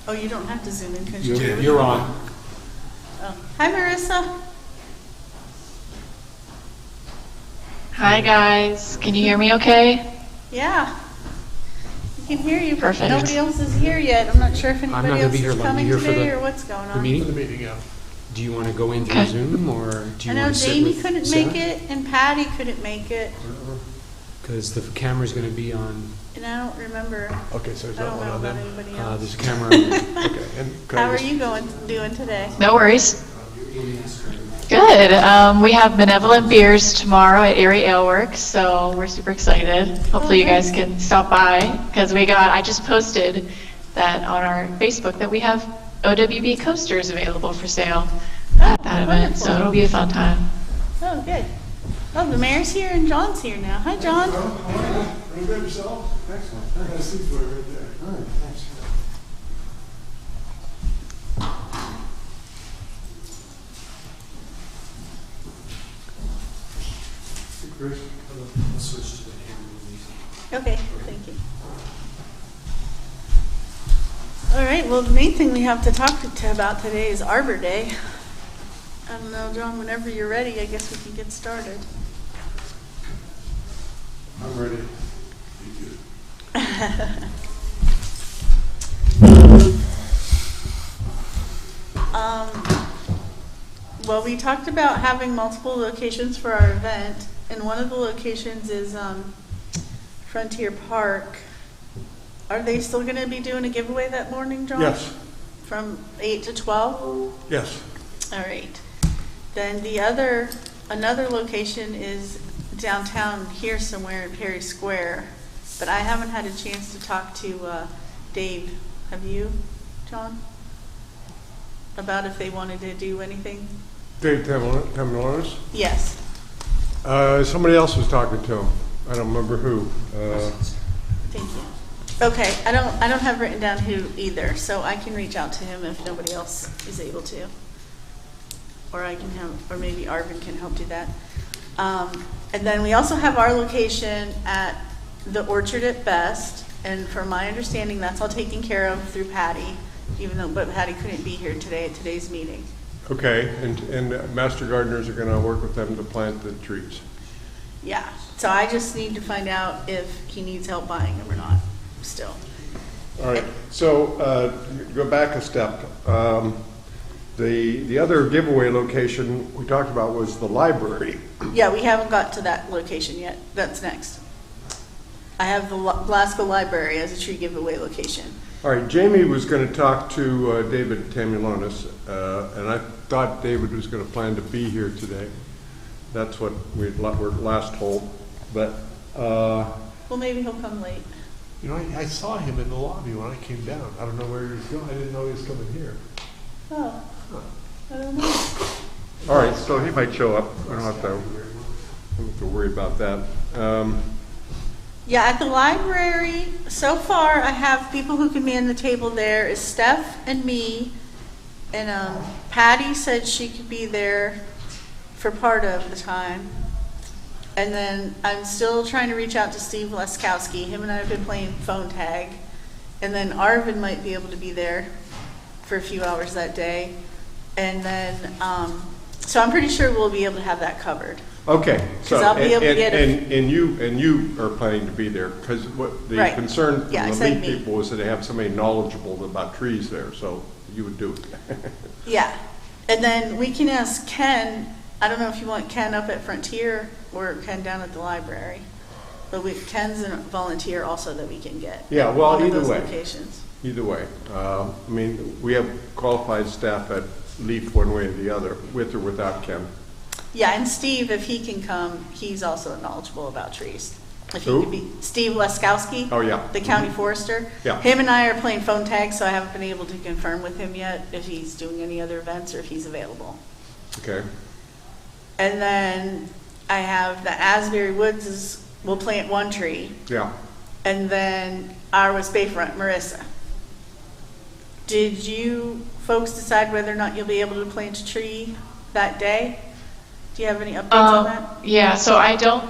Oh, you don't have to zoom in because You're on. Oh. Hi, Marissa. Hi guys, can you hear me okay? Yeah. We can hear you, but Perfect. nobody else is here yet. I'm not sure if not anybody gonna else be here is long. coming You here for today the- or what's going on. The meeting? The meeting, yeah. Do you want to go in through Okay. Zoom, or do you I know want to sit Jamie with couldn't Sarah? make it and Patty couldn't make it, Because the camera's going to be on. and I don't remember. Okay, so there's I not don't one know on about them. anybody else. There's a camera on. Okay, and could How I are just- you doing today? No worries. Good. We have Benevolent Beers tomorrow at Erie Ale Works, so we're super excited. Hopefully you guys can stop by, because I just posted that on our Facebook that we have OWB coasters available for sale at that event, so it'll be a fun time. Oh, good. Oh, the mayor's here and John's here now. Hi, John. You good yourself? Excellent. I got a seat for you right there. All right, thanks. Hey, Chris. I'll switch to the camera. Okay, thank you. All right, well, the main thing we have to talk about today is Arbor Day. I don't know, John, whenever you're ready, I guess we can get started. I'm ready. Well, we talked about having multiple locations for our event, and one of the locations is Frontier Park. Are they still going to be doing a giveaway that morning, John? Yes, From 8 to 12? yes. All right. Then another location is downtown here somewhere in Perry Square, but I haven't had a chance to talk to Dave. Have you, John? About if they wanted to do anything? Dave Tamilonis. Yes. Somebody else was talking to him. I don't remember who. Thank you. Okay, I don't have written down who either, so I can reach out to him if nobody else is able to. Or or maybe Arvin can help do that. And then we also have our location at the Orchard at Best, and from my understanding, that's all taken care of through Patty, but Patty couldn't be here today at today's meeting. Okay, and Master Gardeners are going to work with them to plant the trees. Yeah, so I just need to find out if he needs help buying them or not, still. All right, so go back a step. The other giveaway location we talked about was the library. Yeah, we haven't got to that location yet. That's next. I have the Glasgow Library as a tree giveaway location. All right, Jamie was going to talk to David Tamilonis, and I thought David was going to plan to be here today. That's what we were last told, but... Well, maybe he'll come late. You know, I saw him in the lobby when I came down. I don't know where he was going. I didn't know he was coming here. Oh, I don't know. All right, so he might show up. I don't have to worry about that. Yeah, at the library, so far I have people who can man the table there is Steph and me, and Patty said she could be there for part of the time. And then I'm still trying to reach out to Steve Leskowski. Him and I have been playing phone tag. And then Arvin might be able to be there for a few hours that day. And then, so I'm pretty sure we'll be able to have that covered. Okay, so 'Cause I'll be able to get and you are planning to be there because what the Right. concern from Yeah, I the said lead me. people was that they have somebody knowledgeable about trees there, so you would do it. Yeah. And then we can ask Ken. I don't know if you want Ken up at Frontier or Ken down at the library. But Ken's a volunteer also that we can get. Yeah, well, One of either those way. locations. Either way, I mean, we have qualified staff at Leaf one way or the other, with or without Ken. Yeah, and Steve, if he can come, he's also knowledgeable about trees. If Who? he could be Steve Leskowski. Oh, yeah. The county forester. Yeah. Him and I are playing phone tag, so I haven't been able to confirm with him yet if he's doing any other events or if he's available. Okay. And then I have the Asbury Woods will plant one tree. Yeah. And then our West Bayfront, Marissa. Did you folks decide whether or not you'll be able to plant a tree that day? Do you have any updates on that? Yeah, so I don't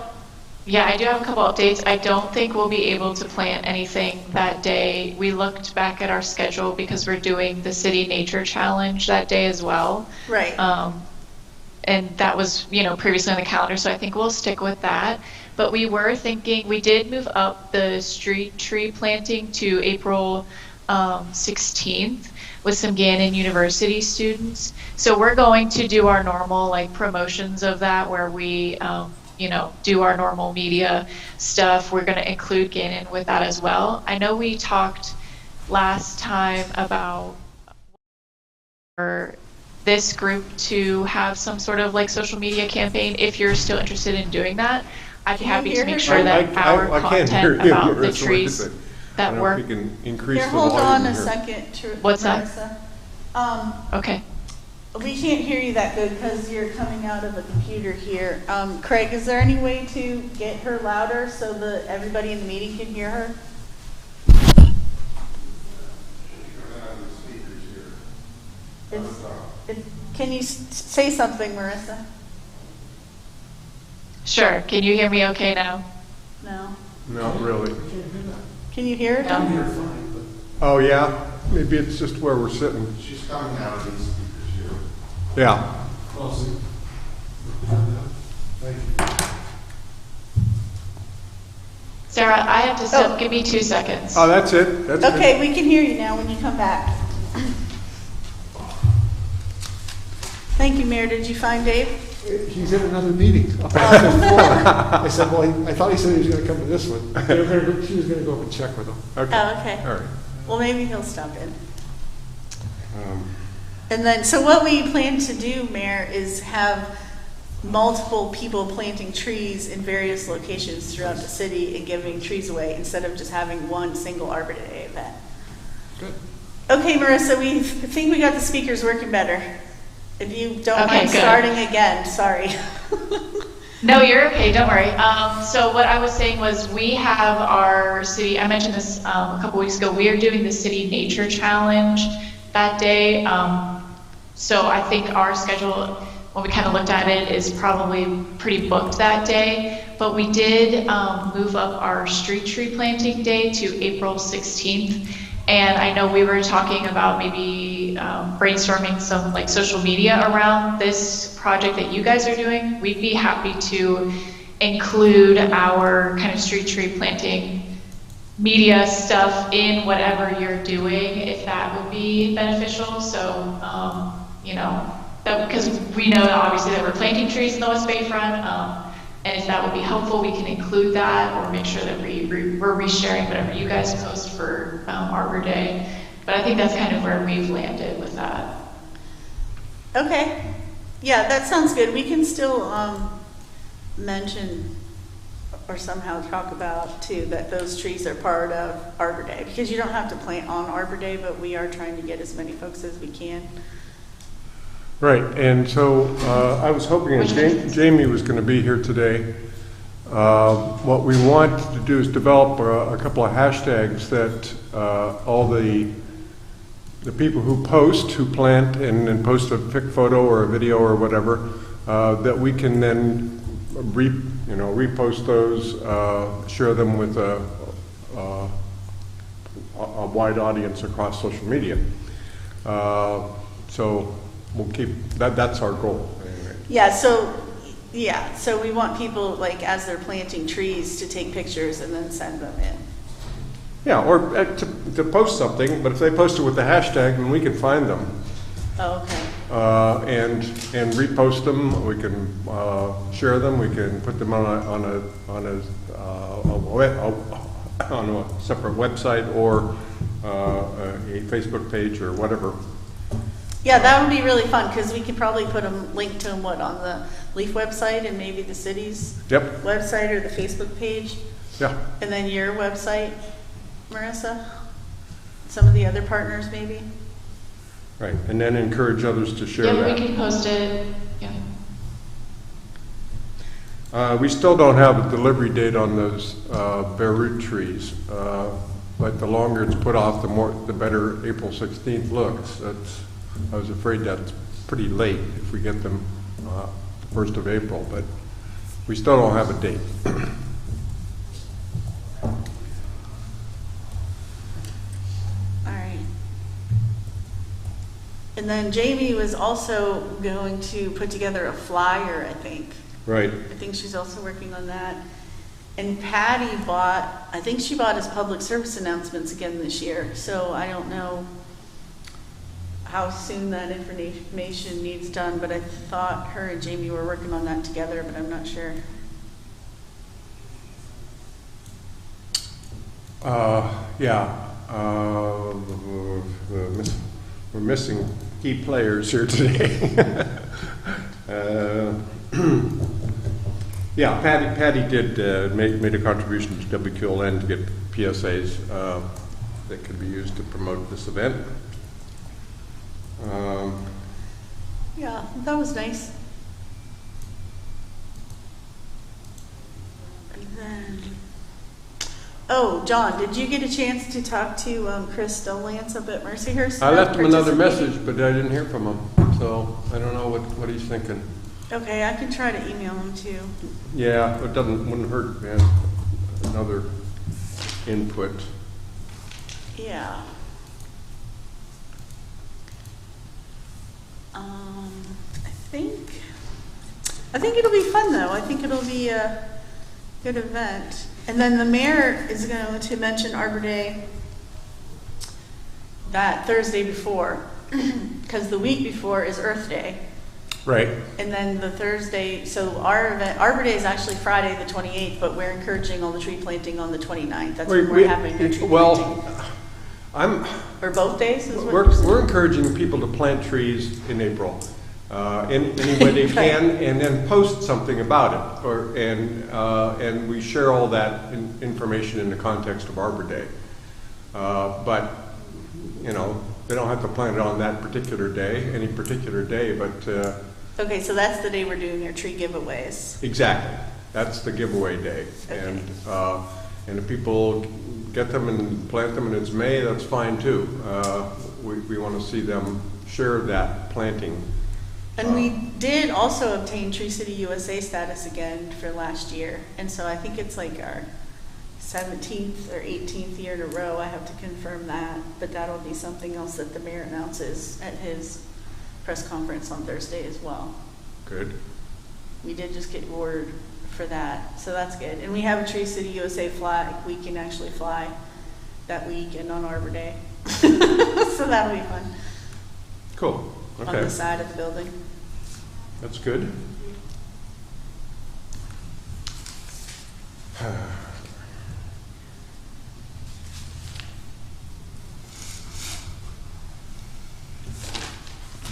Yeah, I do have a couple updates. I don't think we'll be able to plant anything that day. We looked back at our schedule because we're doing the City Nature Challenge that day as well. Right. And that was, previously on the calendar, so I think we'll stick with that. But we were thinking, we did move up the street tree planting to April 16th with some Gannon University students. So we're going to do our normal promotions of that where we do our normal media stuff. We're going to include Gannon with that as well. I know we talked last time about for this group to have some sort of social media campaign. If you're still interested in doing that, I'd be happy to make sure that our I can't hear content you, about the Marissa, what you trees said. that I don't work. know if you can increase Here, the hold volume on a here. second, What's that? Marissa. Okay. We can't hear you that good because you're coming out of a computer here. Craig, is there any way to get her louder so that everybody in the meeting can hear her? Can you say something, Marissa? Sure. Can you hear me okay now? No. Not really. Can you hear it? No. Oh, yeah? Maybe it's just where we're sitting. She's coming out of these speakers here. Yeah. Sarah, I have to stop. Oh. Give me 2 seconds. Oh, that's it? That's good. Okay, we can hear you now when you come back. Thank you, Mayor. Did you find Dave? He's in another meeting up on the fifth floor. I said, well, I thought he said he was going to come to this one. She was going to go up and check with him. Okay. Oh, okay. All right. Well, maybe he'll stop in. Um, And then, so what we plan to do, Mayor, is have multiple people planting trees in various locations throughout the city and giving trees away instead of just having one single Arbor Day event. Good. Okay, Marissa, we think we got the speakers working better. If you don't Okay, mind good. starting again, sorry. No, you're okay. Don't worry. So what I was saying was we have our city, I mentioned this a couple weeks ago, we are doing the City Nature Challenge that day. So I think our schedule, when we kind of looked at it, is probably pretty booked that day. But we did move up our street tree planting day to April 16th. And I know we were talking about maybe brainstorming some social media around this project that you guys are doing. We'd be happy to include our kind of street tree planting media stuff in whatever you're doing, if that would be beneficial. So, because we know that obviously that we're planting trees in the West Bay front, and if that would be helpful, we can include that or make sure that we're resharing whatever you guys post for Arbor Day. But I think that's kind of where we've landed with that. Okay. Yeah, that sounds good. We can still mention or somehow talk about too that those trees are part of Arbor Day, because you don't have to plant on Arbor Day, but we are trying to get as many folks as we can. Right, and so I was hoping that Jamie was going to be here today. What we want to do is develop a couple of hashtags that all the people who plant and post a pic photo or a video or whatever, that we can then repost those, share them with a wide audience across social media. So we'll keep that's our goal. Anyway. Yeah, so we want people as they're planting trees to take pictures and then send them in. Yeah, or to post something, but if they post it with the hashtag, then we can find them. Oh, okay. And repost them. We can share them. We can put them on a separate website or a Facebook page or whatever. Yeah, that would be really fun because we could probably put them linked to them on the Leaf website and maybe the city's Yep. website or the Facebook page, Yeah. and then your website, Marissa. Some of the other partners, maybe. Right, and then encourage others to share Yeah, that. we can post it. Yeah. We still don't have a delivery date on those bare root trees, but the longer it's put off, the better April 16th looks. I was afraid that's pretty late if we get them the 1st of April, but we still don't have a date. And then Jamie was also going to put together a flyer, I think. Right. I think she's also working on that. And Patty bought, I think she bought his public service announcements again this year. So I don't know how soon that information needs done, but I thought her and Jamie were working on that together, but I'm not sure. Yeah. We're missing key players here today. Yeah, Patty did made a contribution to WQLN to get PSAs that could be used to promote this event. Yeah, that was nice. And then, oh, John, did you get a chance to talk to Chris Stolance up at Mercyhurst? I left him another Participating? message, but I didn't hear from him, so I don't know what he's thinking. Okay, I can try to email him too. Yeah, it wouldn't hurt, man. Another input. Yeah. I think it'll be fun though. I think it'll be a good event. And then the mayor is going to mention Arbor Day that Thursday before, because the week before is Earth Day. Right. And then the Thursday, so our event, Arbor Day is actually Friday the 28th, but we're encouraging all the tree planting on the 29th. That's when we're having the tree planting. Well, Or both days is what you're saying? we're encouraging people to plant trees in April, in any way they can, and then post something about it, and we share all that information in the context of Arbor Day. But you know, they don't have to plant it on that particular day, any particular day, but. Okay, so that's the day we're doing our tree giveaways. Exactly. That's the giveaway day. Okay. And if people get them and plant them and it's May, that's fine too. We want to see them share that planting. And we did also obtain Tree City USA status again for last year. And so I think it's like our 17th or 18th year in a row. I have to confirm that, but that'll be something else that the mayor announces at his press conference on Thursday as well. Good. We did just get word for that, so that's good. And we have a Tree City USA flag. We can actually fly that weekend on Arbor Day. So that'll be fun. Cool. On Okay. the side of the building. That's good.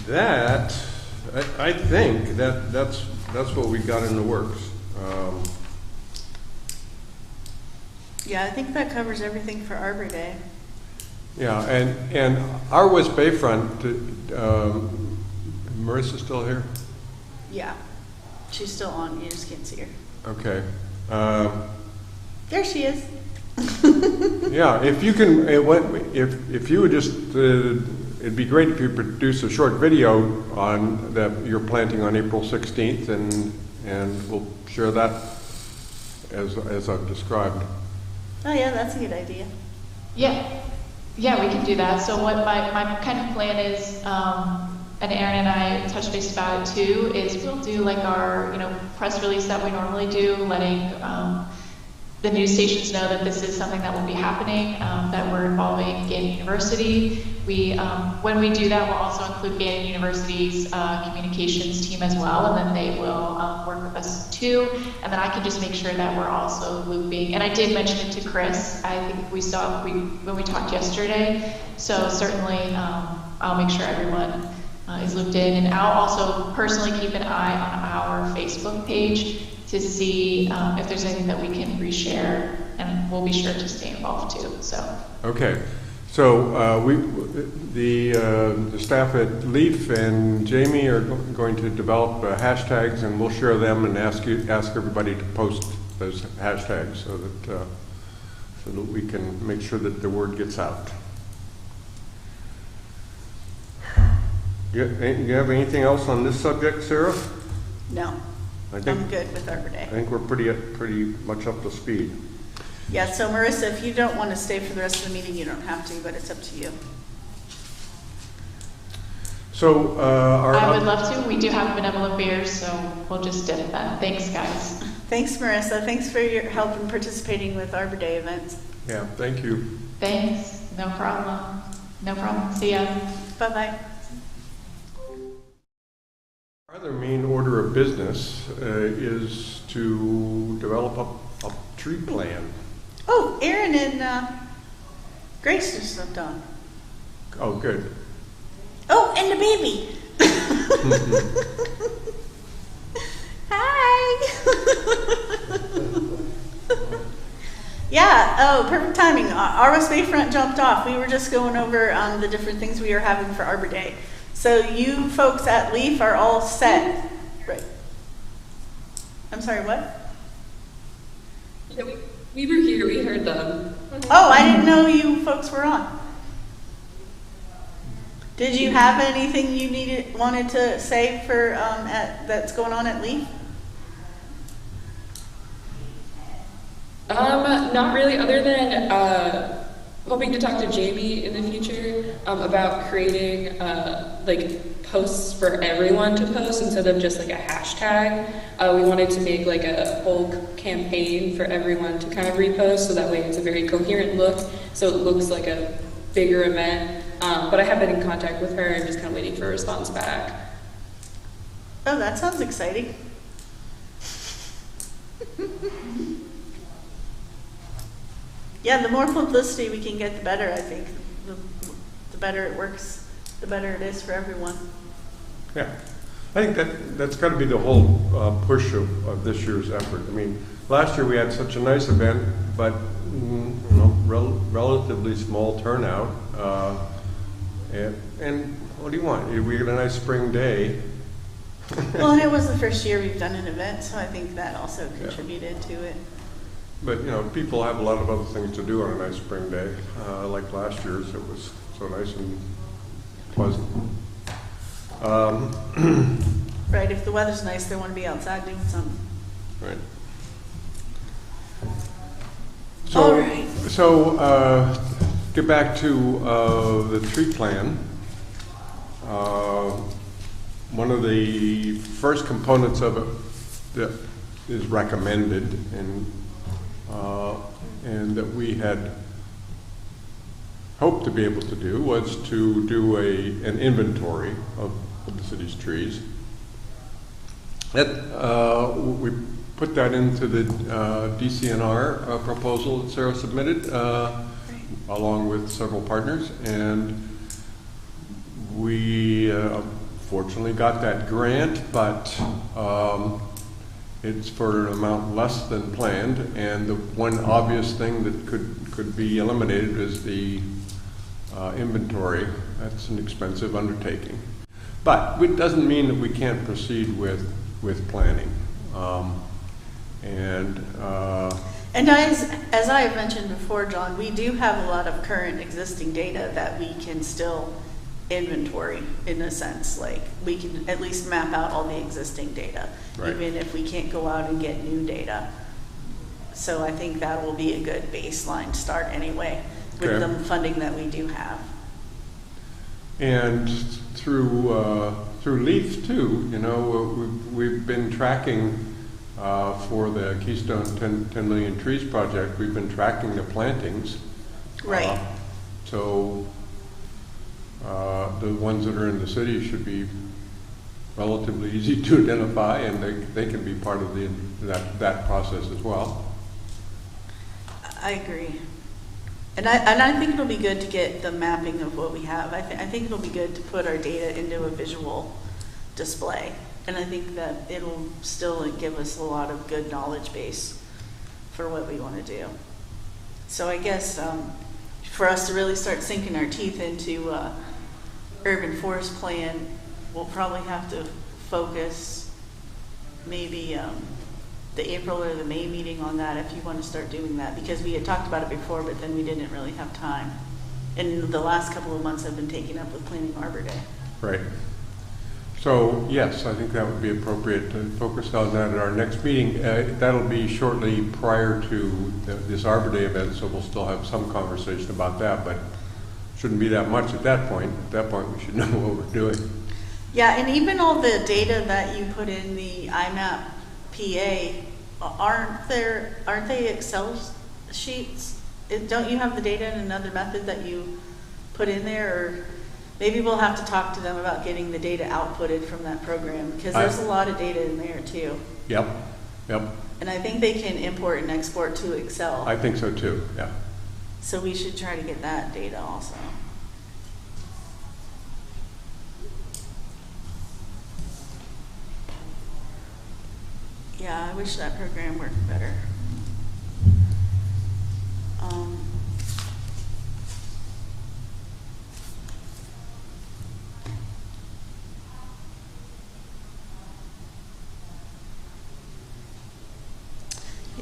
That, I think that's what we got in the works. Yeah, I think that covers everything for Arbor Day. Yeah, and our West Bayfront, Marissa's still here? Yeah, she's still on. You just can't see her. Okay. There she is. Yeah, if you can, if you would just, it'd be great if you produce a short video on that you're planting on April 16th, and we'll share that as I've described. Oh yeah, that's a good idea. Yeah, we can do that. So what my kind of plan is, and Aaron and I touched base about it too, is we'll do like our press release that we normally do, letting the news stations know that this is something that will be happening, that we're involving Gannett University. When we do that, we'll also include Gannett University's communications team as well, and then they will work with us too. And then I can just make sure that we're also looping. And I did mention it to Chris. I think we saw when we talked yesterday. So certainly, I'll make sure everyone is looped in, and I'll also personally keep an eye on our Facebook page to see if there's anything that we can reshare, and we'll be sure to stay involved too. So. Okay, so the staff at Leaf and Jamie are going to develop hashtags, and we'll share them and ask everybody to post those hashtags so that we can make sure that the word gets out. You have anything else on this subject, Sarah? No, I'm good with Arbor Day. I think we're pretty much up to speed. Yeah, so Marissa, if you don't want to stay for the rest of the meeting, you don't have to, but it's up to you. So, I would love to. We do have benevolent beers, so we'll just dip that. Thanks, guys. Thanks, Marissa. Thanks for your help in participating with Arbor Day events. yeah, thank you. Thanks. No problem. No problem. See ya. Bye-bye. Our other main order of business is to develop a tree plan. Oh, Aaron and Grace just stepped on. Oh, good. Oh, and the baby. Hi. Yeah, oh, perfect timing. Our West Bayfront jumped off. We were just going over the different things we are having for Arbor Day. So you folks at Leaf are all set. Right. I'm sorry, what? Yeah, we were here, we heard them. Oh, I didn't know you folks were on. Did you have anything you wanted to say for that's going on at Leaf? Not really, other than hoping to talk to Jamie in the future about creating like posts for everyone to post instead of just like a hashtag. We wanted to make like a whole campaign for everyone to kind of repost, so that way it's a very coherent look, so it looks like a bigger event. But I have been in contact with her and just kind of waiting for a response back. Oh, that sounds exciting. Yeah, the more publicity we can get, the better, I think. The better it works, the better it is for everyone. Yeah, I think that's got to be the whole push of this year's effort. I mean, last year we had such a nice event, but relatively small turnout. And what do you want? We get a nice spring day. Well, and it was the first year we've done an event, so I think that also contributed to it. But people have a lot of other things to do on a nice spring day. Like last year's, it was so nice and pleasant. Right, if the weather's nice, they want to be outside doing something. Right. All right. So get back to the tree plan. One of the first components of it that is recommended and that we had hoped to be able to do was to do an inventory of the city's trees. We put that into the DCNR proposal that Sarah submitted, along with several partners, and we fortunately got that grant, but it's for an amount less than planned, and the one obvious thing that could be eliminated is the inventory. That's an expensive undertaking. But it doesn't mean that we can't proceed with planning. And as I have mentioned before, John, we do have a lot of current existing data that we can still inventory, in a sense. Like, we can at least map out all the existing data, right, even if we can't go out and get new data. So I think that will be a good baseline start anyway, with okay, the funding that we do have. And through LEAF too, we've been tracking for the Keystone 10 Million Trees project. We've been tracking the plantings. Right. So the ones that are in the city should be relatively easy to identify, and they can be part of that process as well. I agree. And I think it'll be good to get the mapping of what we have. I think it'll be good to put our data into a visual display. And I think that it'll still give us a lot of good knowledge base for what we want to do. So I guess for us to really start sinking our teeth into urban forest plan, we'll probably have to focus maybe the April or the May meeting on that, if you want to start doing that, because we had talked about it before, but then we didn't really have time. And the last couple of months have been taken up with planning Arbor Day. Right. So yes, I think that would be appropriate to focus on that at our next meeting. That'll be shortly prior to this Arbor Day event, so we'll still have some conversation about that, but shouldn't be that much at that point. At that point, we should know what we're doing. Yeah, and even all the data that you put in the IMAP PA, aren't they Excel sheets? Don't you have the data in another method that you put in there? Or maybe we'll have to talk to them about getting the data outputted from that program, because there's a lot of data in there too. Yep. And I think they can import and export to Excel. I think so too, yeah. So we should try to get that data also. Yeah, I wish that program worked better.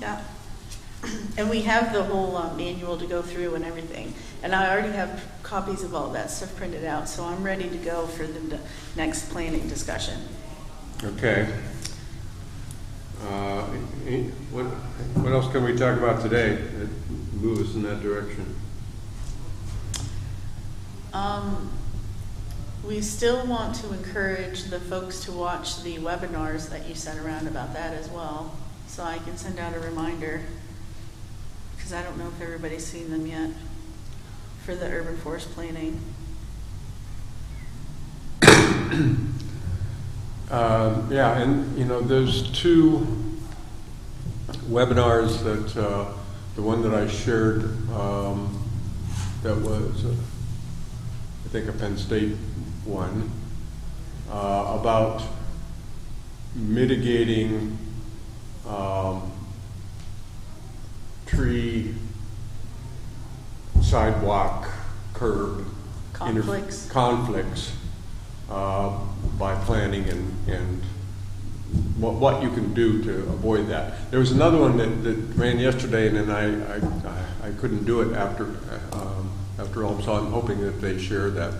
Yeah. And we have the whole manual to go through and everything. And I already have copies of all that stuff printed out, so I'm ready to go for the next planning discussion. Okay. What else can we talk about today that move us in that direction? We still want to encourage the folks to watch the webinars that you sent around about that as well. So I can send out a reminder, because I don't know if everybody's seen them yet, for the urban forest planning. Yeah, and you know, those two webinars that, the one that I shared, that was, I think a Penn State one, about mitigating tree, sidewalk, curb conflicts by planning and what you can do to avoid that. There was another one that ran yesterday, and then I couldn't do it after all, so I'm hoping that they share that.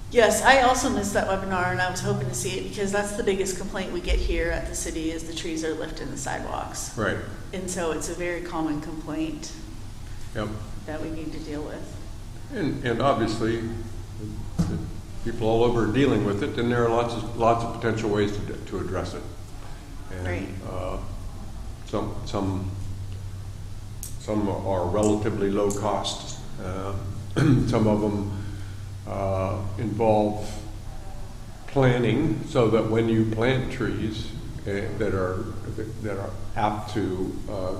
Yes, I also missed that webinar, and I was hoping to see it, because that's the biggest complaint we get here at the city is the trees are lifting the sidewalks. Right. And so it's a very common complaint. Yep. That we need to deal with. And obviously, people all over are dealing with it, and there are lots of potential ways to address it. And, right. Some are relatively low cost. Some of them involve planning, so that when you plant trees that are apt to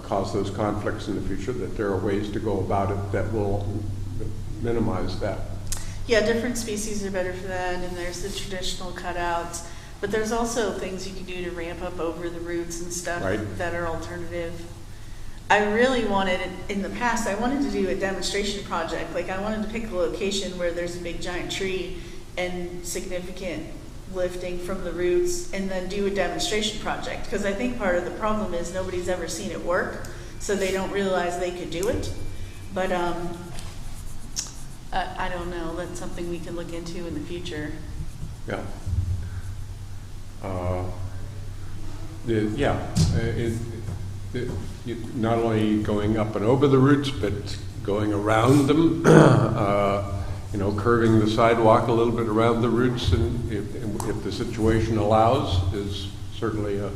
cause those conflicts in the future, that there are ways to go about it that will minimize that. Yeah, different species are better for that, and there's the traditional cutouts, but there's also things you can do to ramp up over the roots and stuff that are alternative. I really wanted, in the past, I wanted to do a demonstration project. Like, I wanted to pick a location where there's a big giant tree and significant lifting from the roots, and then do a demonstration project. Because I think part of the problem is nobody's ever seen it work, so they don't realize they could do it. But I don't know. That's something we can look into in the future. Yeah. Not only going up and over the roots, but going around them. You know, curving the sidewalk a little bit around the roots, and if the situation allows, is certainly a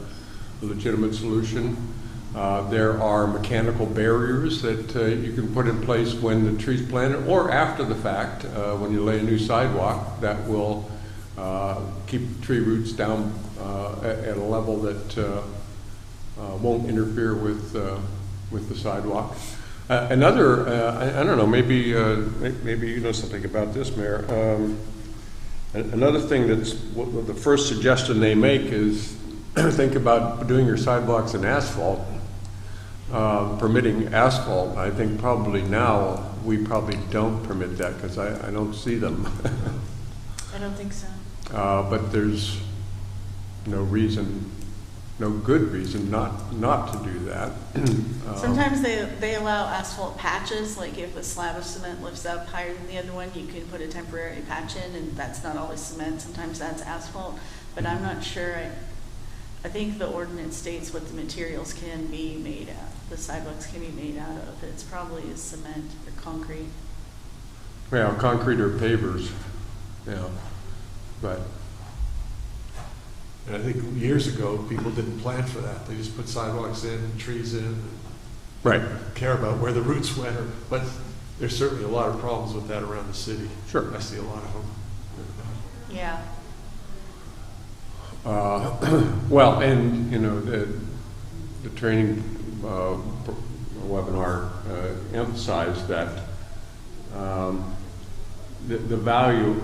legitimate solution. There are mechanical barriers that you can put in place when the tree's planted, or after the fact, when you lay a new sidewalk, that will keep tree roots down at a level that won't interfere with the sidewalk. Another, I don't know, maybe you know something about this, Mayor. Another thing that's the first suggestion they make is think about doing your sidewalks in asphalt, permitting asphalt. I think probably now we probably don't permit that, because I don't see them. I don't think so. But there's no good reason not to do that. Sometimes they allow asphalt patches, like if a slab of cement lifts up higher than the other one, you can put a temporary patch in, and that's not always cement, sometimes that's asphalt, but I'm not sure. I think the ordinance states what the materials can be made out, the sidewalks can be made out of. It's probably cement or concrete. Well, concrete or pavers, yeah. Right. And I think years ago, people didn't plan for that. They just put sidewalks in and trees in, and Right. care about where the roots went. But there's certainly a lot of problems with that around the city. Sure. I see a lot of them. Yeah. Well, and, you know, the training webinar emphasized that the value,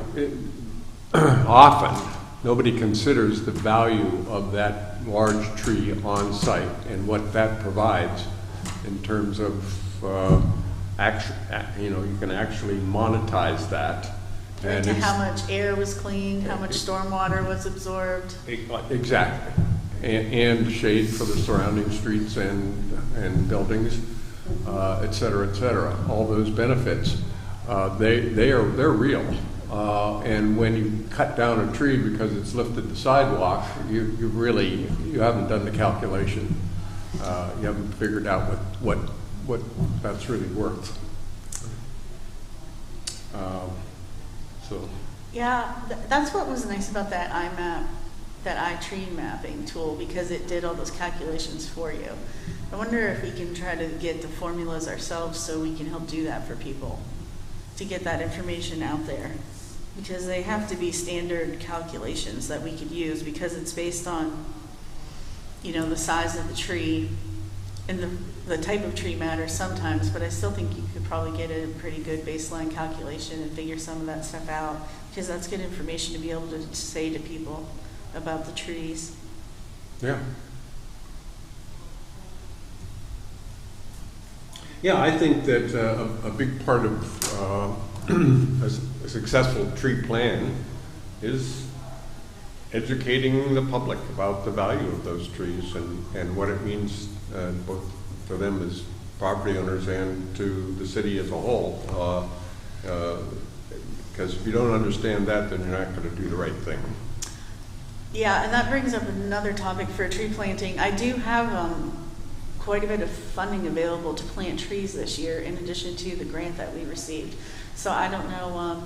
often, nobody considers the value of that large tree on site and what that provides in terms of, you know, you can actually monetize that. Right, And to it's- how much air was cleaned, how much stormwater was absorbed. Exactly. And shade for the surrounding streets and buildings, et cetera, all those benefits. They're real. And when you cut down a tree because it's lifted the sidewalk, you haven't done the calculation. You haven't figured out what that's really worth. So. Yeah, that's what was nice about that iMap, that iTree mapping tool, because it did all those calculations for you. I wonder if we can try to get the formulas ourselves so we can help do that for people, to get that information out there. Because they have to be standard calculations that we could use, because it's based on, you know, the size of the tree, and the type of tree matters sometimes, but I still think you could probably get a pretty good baseline calculation and figure some of that stuff out, because that's good information to be able to say to people about the trees. Yeah. Yeah, I think that a big part of a successful tree plan is educating the public about the value of those trees and what it means both to them as property owners and to the city as a whole. Because if you don't understand that, then you're not going to do the right thing. Yeah, and that brings up another topic for tree planting. I do have quite a bit of funding available to plant trees this year, in addition to the grant that we received. So I don't know,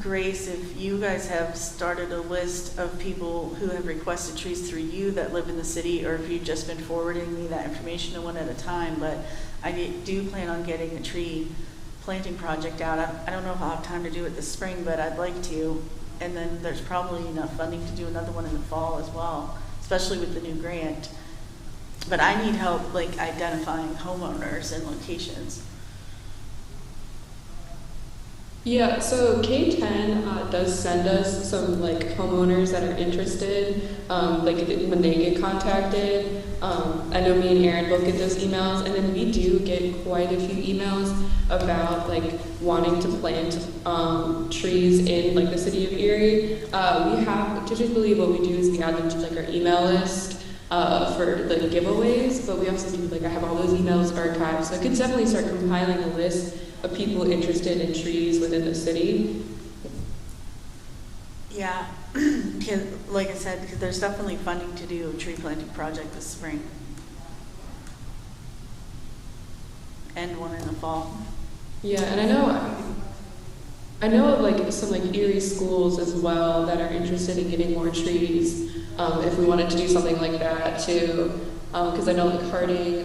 Grace, if you guys have started a list of people who have requested trees through you that live in the city, or if you've just been forwarding me that information one at a time. But I do plan on getting a tree planting project out. I don't know if I'll have time to do it this spring, but I'd like to. And then there's probably enough funding to do another one in the fall as well, especially with the new grant. But I need help, like, identifying homeowners and locations. Yeah, so K10 does send us some like homeowners that are interested, like when they get contacted. I know me and Aaron both get those emails, and then we do get quite a few emails about like wanting to plant trees in like the city of Erie. We have typically what we do is we add them to like our email list for the giveaways, but we also do like I have all those emails archived, so I could definitely start compiling a list of people interested in trees within the city. Yeah, like I said, because there's definitely funding to do a tree planting project this spring. And one in the fall. Yeah, and I know of like some like Erie schools as well that are interested in getting more trees. If we wanted to do something like that too, because I know like Harding,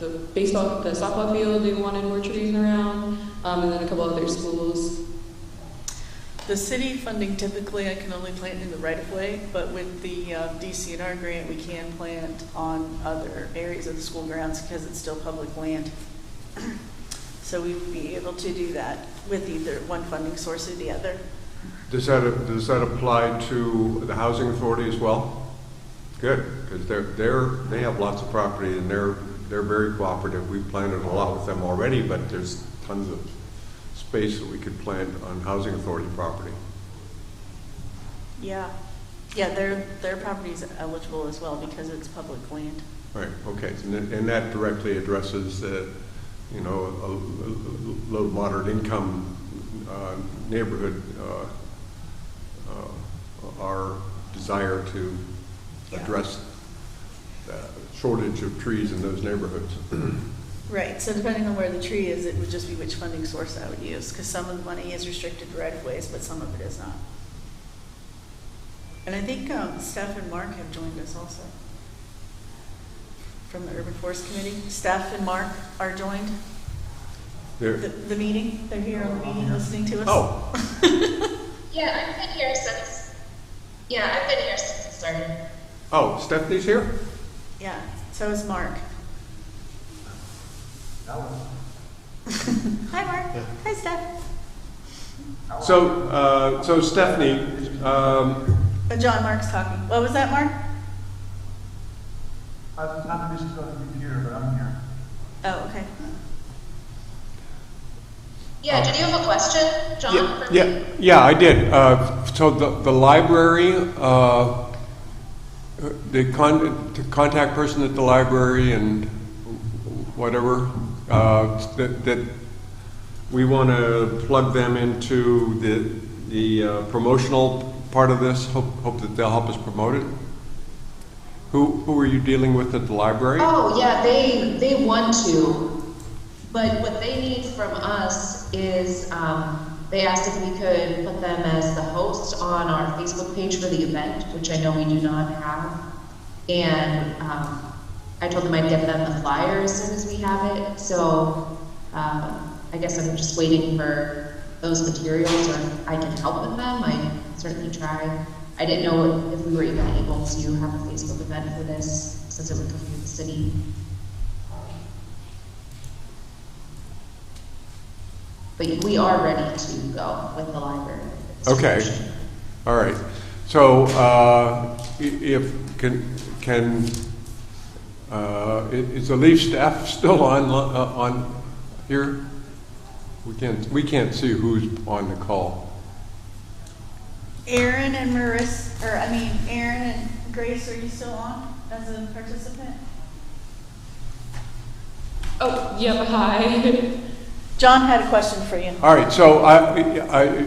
the softball field, they wanted more trees around, and then a couple other schools. The city funding, typically I can only plant in the right of way, but with the DCNR grant, we can plant on other areas of the school grounds because it's still public land. So we would be able to do that with either one funding source or the other. Does that apply to the housing authority as well? Good, because they have lots of property and they're very cooperative. We've planted a lot with them already, but there's tons of space that we could plant on housing authority property. Yeah, their property is eligible as well because it's public land. Right. Okay. And that directly addresses a low moderate income neighborhood. Our desire to address the shortage of trees in those neighborhoods. Right, so depending on where the tree is, it would just be which funding source I would use, because some of the money is restricted to right-of-ways, but some of it is not. And I think Steph and Mark have joined us also from the Urban Forest Committee. Steph and Mark are joined the meeting. They're here on the meeting listening to us. Oh. Yeah, I've been here since it started. Oh, Stephanie's here? Yeah, so is Mark. Hi, Mark. Hi, Steph. So Stephanie, John, Mark's talking. What was that, Mark? I was not just on the computer, but I'm here. Oh, okay. Yeah, did you have a question, John? for me? yeah, I did. So the library, the contact person at the library and whatever, that we want to plug them into the promotional part of this. Hope that they'll help us promote it. Who are you dealing with at the library? Oh, yeah, they want to. But what they need from us is, they asked if we could put them as the host on our Facebook page for the event, which I know we do not have. And I told them I'd get them the flyer as soon as we have it. So I guess I'm just waiting for those materials, or if I can help with them. I certainly try. I didn't know if we were even able to have a Facebook event for this, since it would come through the city. But we are ready to go with the library. Okay, all right. So if is the Leaf staff still on here? We can't see who's on the call. Aaron and Aaron and Grace, are you still on as a participant? Oh, yep, hi. John had a question for you. All right, so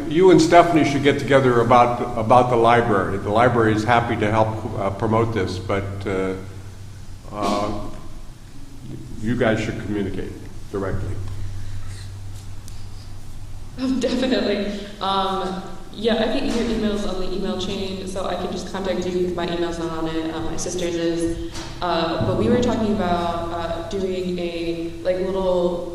you and Stephanie should get together about the library. The library is happy to help promote this, but you guys should communicate directly. Definitely. Yeah, I think your email's on the email chain, so I can just contact you. My email's not on it. My sister's is. But we were talking about doing a little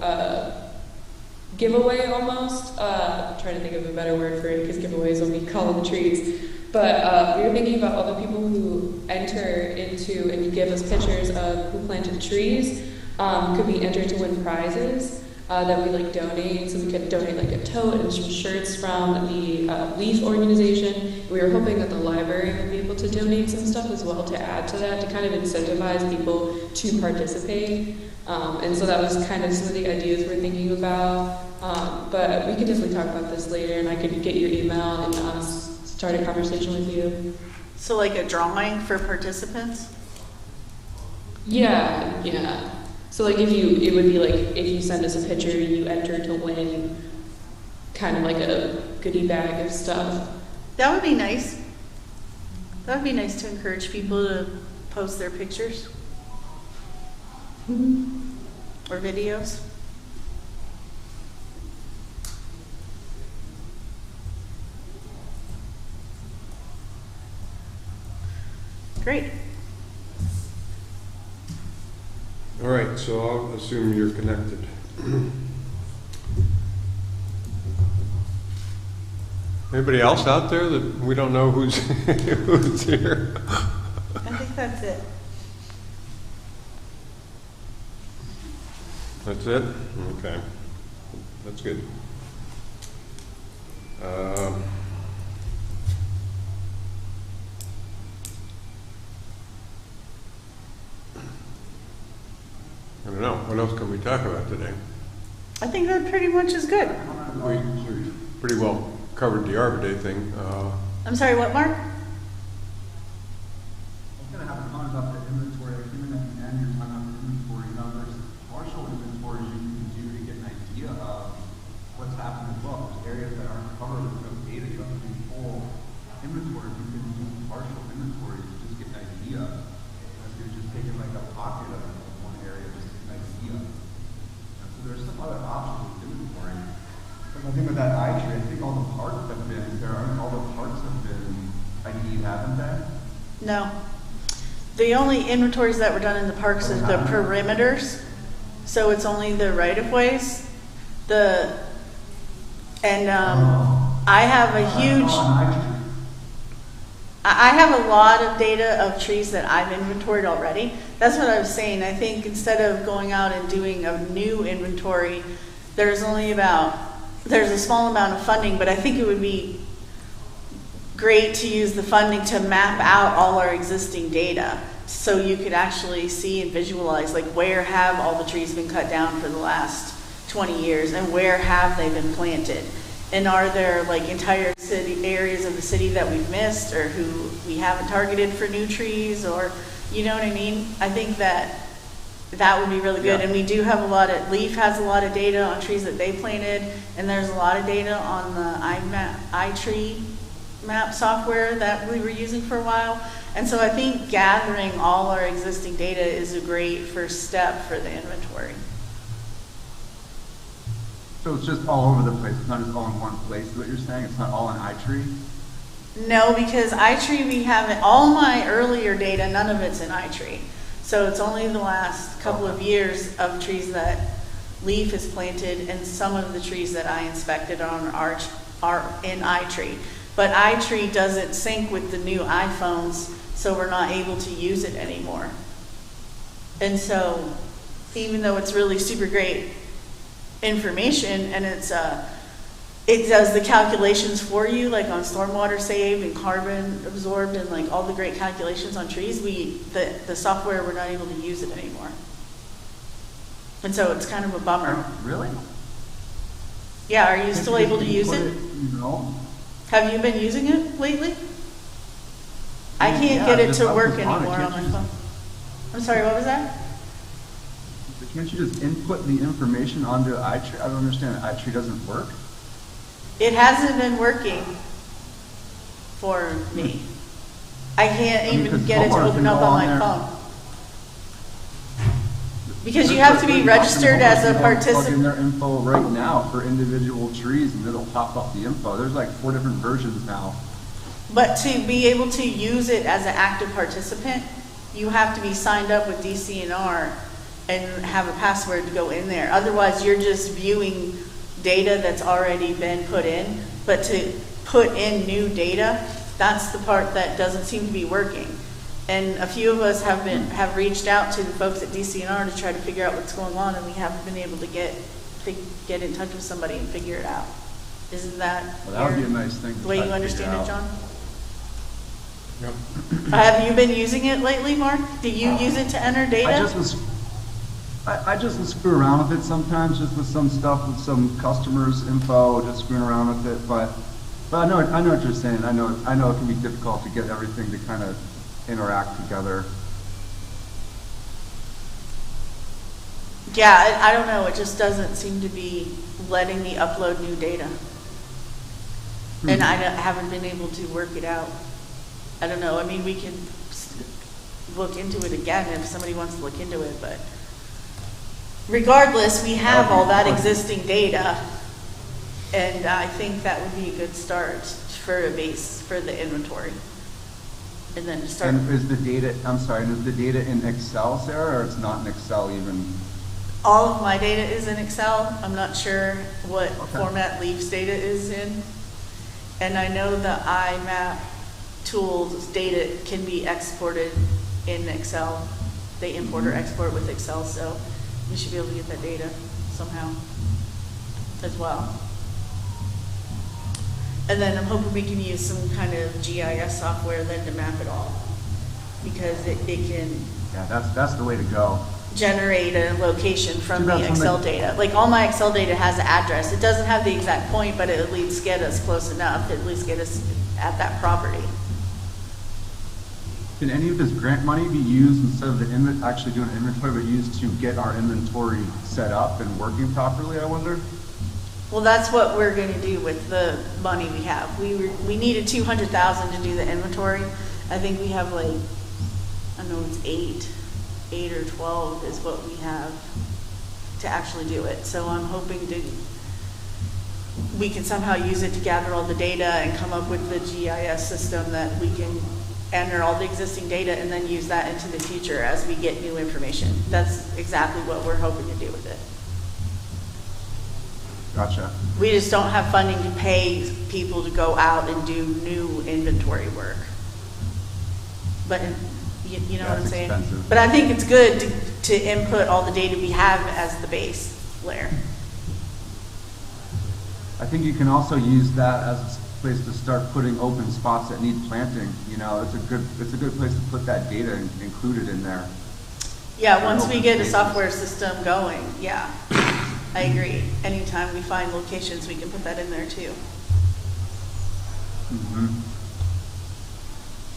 giveaway almost. I'm trying to think of a better word for it, because giveaways will be calling the trees. But we were thinking about all the people who enter into and give us pictures of who planted trees could be entered to win prizes that we donate. So we could donate a tote and some shirts from the Leaf organization. We were hoping that the library would be able to donate some stuff as well to add to that, to kind of incentivize people to participate. And so that was kind of some of the ideas we're thinking about. But we could definitely talk about this later, and I could get your email and start a conversation with you. So like a drawing for participants? Yeah. So it would be if you send us a picture, you enter to win kind of a goodie bag of stuff. That would be nice. That would be nice to encourage people to post their pictures. Or videos. Great. All right, so I'll assume you're connected. Anybody else out there that we don't know who's who's here? I think that's it. That's it? Okay. That's good. I don't know. What else can we talk about today? I think that pretty much is good. We pretty well covered the Arbor Day thing. I'm sorry, what, Mark? I'm going to have a comment about the inventory. Like, even at the end, you're talking about the inventory. There's partial inventory you can do to get an idea of what's happening as well. There's areas that aren't covered with no data. You don't have to do full inventory. You can do partial inventory to just get an idea. If you're just taking a pocket of one area, just to get an idea. So there's some other options with inventory. But I think with that eye tree, I think all the parts have been identified haven't they? No. The only inventories that were done in the parks is the perimeters, so it's only the right-of-ways. I have a huge, I have a lot of data of trees that I've inventoried already. That's what I was saying. I think instead of going out and doing a new inventory, there's a small amount of funding, but I think it would be great to use the funding to map out all our existing data so you could actually see and visualize, like, where have all the trees been cut down for the last 20 years and where have they been planted? And are there like entire city areas of the city that we've missed or who we haven't targeted for new trees, or, you know what I mean? I think that would be really good. Yeah. And we do have Leaf has a lot of data on trees that they planted, and there's a lot of data on the iTree map software that we were using for a while. And so I think gathering all our existing data is a great first step for the inventory. So it's just all over the place, it's not just all in one place, is what you're saying? It's not all in iTree? No, because iTree we haven't, all my earlier data, none of it's in iTree. So it's only the last couple of years of trees that Leaf has planted, and some of the trees that I inspected are in iTree. But iTree doesn't sync with the new iPhones, so we're not able to use it anymore. And so even though it's really super great information, and it does the calculations for you, like on stormwater saved and carbon absorbed and like all the great calculations on trees, the software, we're not able to use it anymore. And so it's kind of a bummer. Really? Yeah, are you still able to use it? No. Have you been using it lately? I can't get it to work anymore on my phone. I'm sorry, what was that? Can't you just input the information onto iTree? I don't understand. iTree doesn't work? It hasn't been working for me. I can't even get it to open up on my phone. Because you have to be registered as a Plug in participant. their info right now for individual trees, and it'll pop up the info. There's like 4 different versions now. But to be able to use it as an active participant, you have to be signed up with DCNR and have a password to go in there. Otherwise, you're just viewing data that's already been put in. But to put in new data, that's the part that doesn't seem to be working. And a few of us have reached out to the folks at DCNR to try to figure out what's going on, and we haven't been able to get in touch with somebody and figure it out. Isn't that Well, that would be a nice thing to the way try you to understand figure it, John? Yep. Have you been using it lately, Mark? Do you use it to enter data? I just screw around with it sometimes, just with some stuff, with some customers' info, just screwing around with it. But I know what you're saying. I know it can be difficult to get everything to kind of interact together. Yeah, I don't know. It just doesn't seem to be letting me upload new data. And I haven't been able to work it out. I don't know. I mean, we can look into it again if somebody wants to look into it, but regardless, we have all that existing data, and I think that would be a good start for a base for the inventory. And then to start. And is the data, is the data in Excel, Sarah, or it's not in Excel even? All of my data is in Excel. I'm not sure what format Leaf's data is in. And I know the IMAP tools data can be exported in Excel. They import or export with Excel, so we should be able to get that data somehow as well. And then I'm hoping we can use some kind of GIS software then to map it all, because it can Yeah, that's the way to go. generate a location from Too the bad Excel somebody- data. Like all my Excel data has an address. It doesn't have the exact point, but it at least get us close enough, at least get us at that property. Can any of this grant money be used instead of actually doing an inventory, but used to get our inventory set up and working properly, I wonder? Well, that's what we're going to do with the money we have. We needed $200,000 to do the inventory. I think we have like, I don't know, it's 8 or 12 is what we have to actually do it. So I'm hoping to we can somehow use it to gather all the data and come up with the GIS system that we can enter all the existing data and then use that into the future as we get new information. That's exactly what we're hoping to do with it. Gotcha. We just don't have funding to pay people to go out and do new inventory work. But you know Yeah, what I'm it's saying? expensive. But I think it's good to input all the data we have as the base layer. I think you can also use that as a place to start putting open spots that need planting. You know, it's a good place to put that data included in there. Yeah, once we Open get a spaces. software system going, yeah, I agree. Anytime we find locations, we can put that in there too.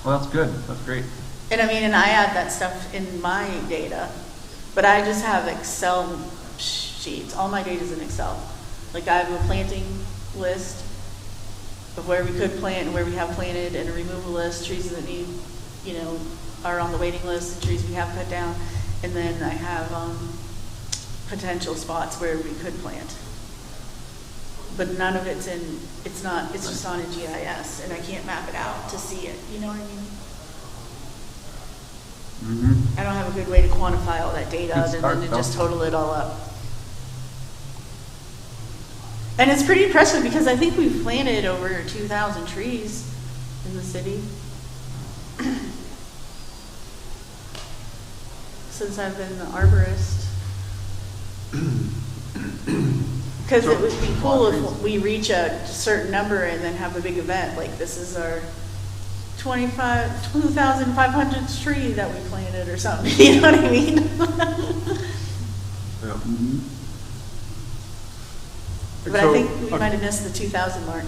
Well, that's good. That's great. And I mean, and I add that stuff in my data, but I just have Excel sheets. All my data's in Excel. Like I have a planting list of where we could plant and where we have planted, and a removal list, trees that need, you know, are on the waiting list, and trees we have cut down. And then I have potential spots where we could plant. But none of it's in, it's just on a GIS, and I can't map it out to see it, you know what I mean? I don't have a good way to quantify all that data Good other start, than to though. just total it all up. And it's pretty impressive because I think we've planted over 2,000 trees in the city since I've been the arborist. Because it would be cool if we reach a certain number and then have a big event, like this is our 2,500th tree that we planted or something, you know what I mean? Yeah. But I So, think we might have missed the 2,000 mark.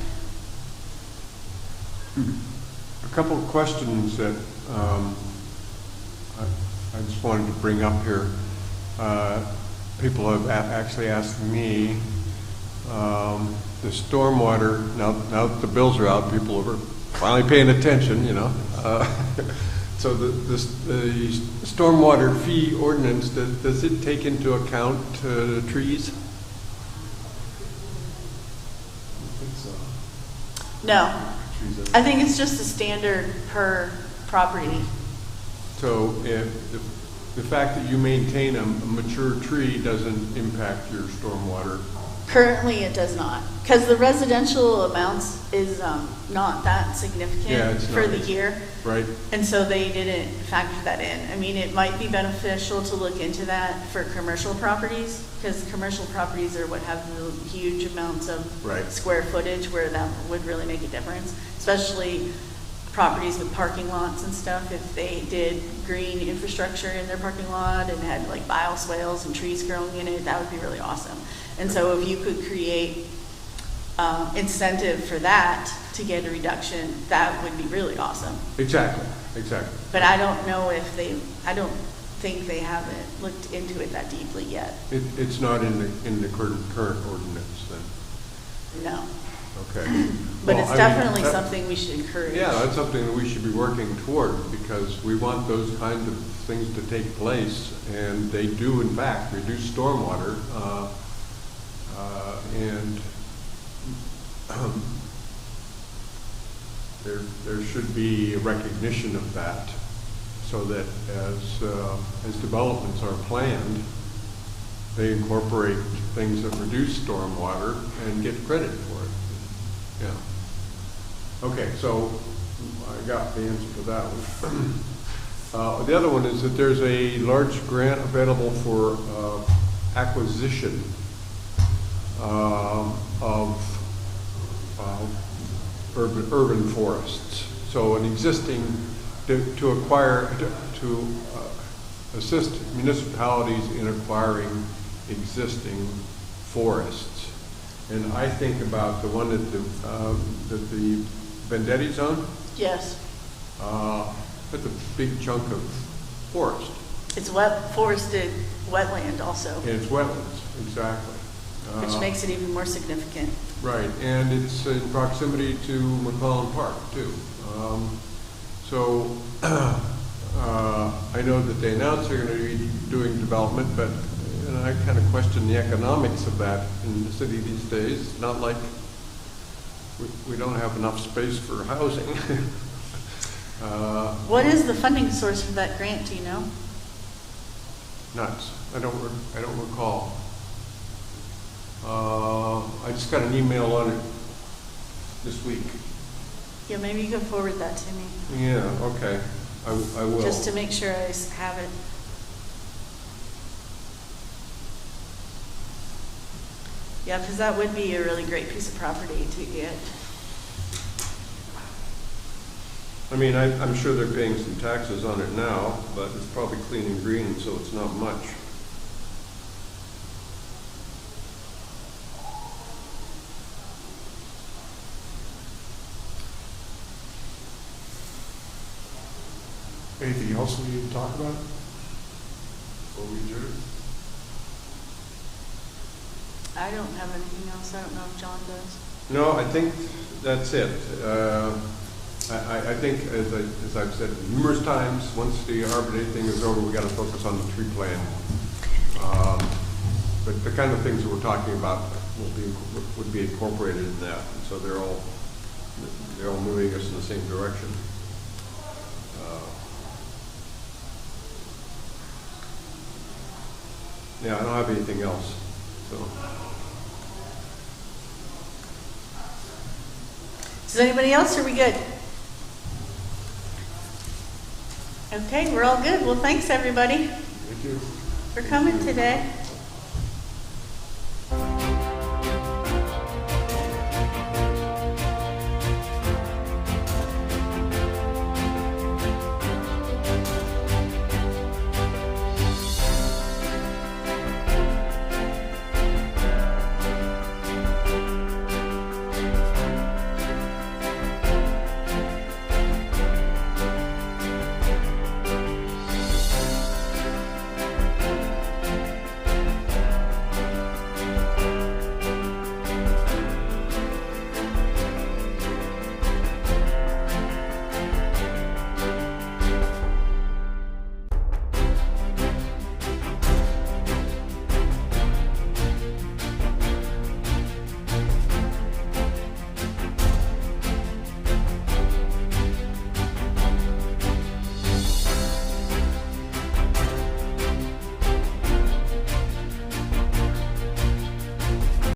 A couple of questions that I just wanted to bring up here. People have actually asked me, the stormwater, now that the bills are out, people are finally paying attention, you know. So the stormwater fee ordinance, does it take into account trees? No, I think it's just a standard per property. So if the fact that you maintain a mature tree doesn't impact your stormwater? Currently, it does not, because the residential amounts is not that Yeah, significant it's for not. the year. Right? And so they didn't factor that in. I mean, it might be beneficial to look into that for commercial properties, because commercial properties are what have the huge amounts of Right. square footage where that would really make a difference, especially properties with parking lots and stuff. If they did green infrastructure in their parking lot and had like bioswales and trees growing in it, that would be really awesome. And so if you could create incentive for that to get a reduction, that would be really awesome. Exactly. But I don't know if I don't think they haven't looked into it that deeply yet. It's not in the current ordinance then? No. Okay. But Well, it's I mean, definitely that- something we should encourage. Yeah, that's something that we should be working toward, because we want those kinds of things to take place, and they do in fact reduce stormwater, and there should be a recognition of that, so that as developments are planned, they incorporate things that reduce stormwater and get credit for it. Yeah. Okay, so I got the answer to that one. The other one is that there's a large grant available for acquisition of urban forests. So an existing, to acquire, to assist municipalities in acquiring existing forests. And I think about the one that the Vendetti's own. Yes. That's a big chunk of forest. It's forested wetland also, And it's wetlands, exactly. which makes it even more significant. Right, and it's in proximity to McClellan Park, too. So I know that they announced they're going to be doing development, but I kind of question the economics of that in the city these days. It's not like we don't have enough space for housing. What is the funding source for that grant, do you know? Nuts. I don't recall. I just got an email on it this week. Yeah, maybe you can forward that to me, Yeah, okay. I will. just to make sure I have it. Yeah, because that would be a really great piece of property to get. I mean, I'm sure they're paying some taxes on it now, but it's probably clean and green, so it's not much. Anything else we need to talk about? Before we adjourn? I don't have anything else. I don't know if John does. No, I think that's it. I think, as I've said numerous times, once the Arbor Day thing is over, we got to focus on the tree plan. But the kind of things that we're talking about would be incorporated in that, and so they're all moving us in the same direction. Yeah, I don't have anything else. So. Does anybody else? Are we good? Okay, we're all good. Well, thanks everybody Thank you. for coming today.